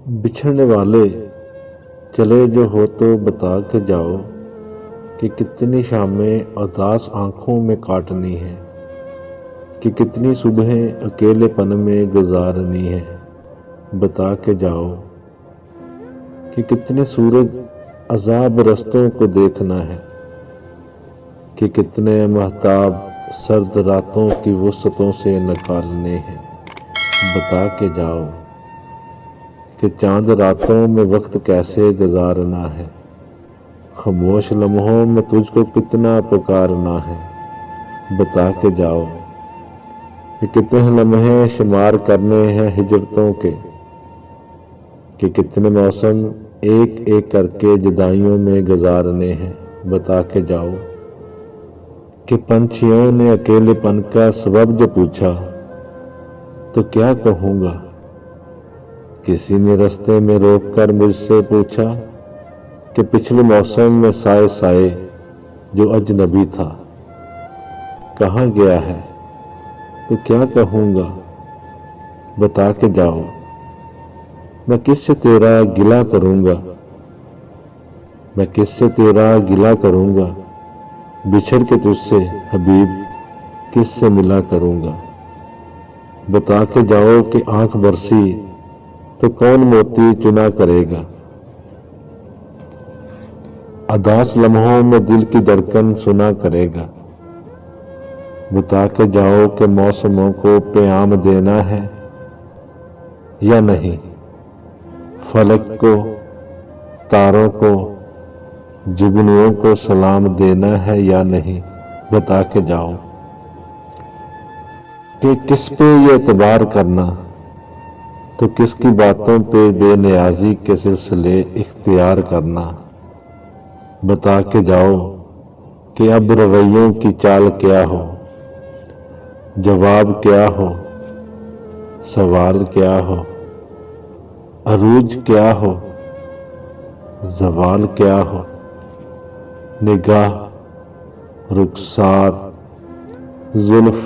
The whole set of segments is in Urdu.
بچھڑنے والے چلے جو ہو تو بتا کے جاؤ کہ کتنی شامیں اداس آنکھوں میں کاٹنی ہیں، کہ کتنی صبحیں اکیلے پن میں گزارنی ہیں۔ بتا کے جاؤ کہ کتنے سورج عذاب رستوں کو دیکھنا ہے، کہ کتنے مہتاب سرد راتوں کی وسعتوں سے نکالنے ہیں۔ بتا کے جاؤ کہ چاند راتوں میں وقت کیسے گزارنا ہے، خاموش لمحوں میں تجھ کو کتنا پکارنا ہے۔ بتا کے جاؤ کہ کتنے لمحے شمار کرنے ہیں ہجرتوں کے، کہ کتنے موسم ایک ایک کر کے جدائیوں میں گزارنے ہیں۔ بتا کے جاؤ کہ پنچھیوں نے اکیلے پن کا سبب جو پوچھا تو کیا کہوں گا، کسی نے رستے میں روک کر مجھ سے پوچھا کہ پچھلے موسم میں سائے سائے جو اجنبی تھا کہاں گیا ہے، تو کیا کہوں گا۔ بتا کے جاؤ میں کس سے تیرا گلہ کروں گا، میں کس سے تیرا گلہ کروں گا، بچھڑ کے تجھ سے حبیب کس سے ملا کروں گا۔ بتا کے جاؤ کہ آنکھ برسی تو کون موتی چنا کرے گا، اداس لمحوں میں دل کی دھڑکن سنا کرے گا۔ بتا کے جاؤ کہ موسموں کو پیام دینا ہے یا نہیں، فلک کو، تاروں کو، جگنوؤں کو سلام دینا ہے یا نہیں۔ بتا کے جاؤ کہ کس پہ یہ اعتبار کرنا، تو کس کی باتوں پہ بے نیازی کے سلسلے اختیار کرنا۔ بتا کے جاؤ کہ اب رویوں کی چال کیا ہو، جواب کیا ہو، سوال کیا ہو، عروج کیا ہو، زوال کیا ہو، نگاہ، رخسار، زلف،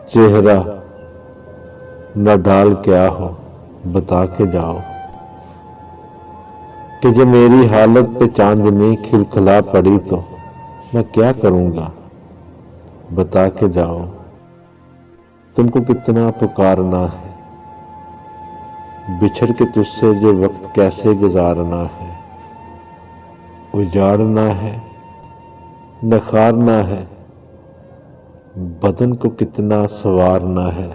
چہرہ، نہ ڈال کیا ہو۔ بتا کے جاؤ کہ جب میری حالت پہ چاندنی کھلکھلا پڑی تو میں کیا کروں گا۔ بتا کے جاؤ تم کو کتنا پکارنا ہے، بچھڑ کے تجھ سے جو وقت کیسے گزارنا ہے، اجاڑنا ہے، نکھارنا ہے، بدن کو کتنا سنوارنا ہے۔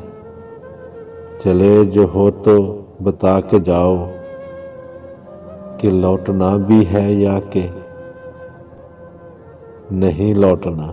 چلے جو ہو تو بتا کے جاؤ کہ لوٹنا بھی ہے یا کہ نہیں لوٹنا۔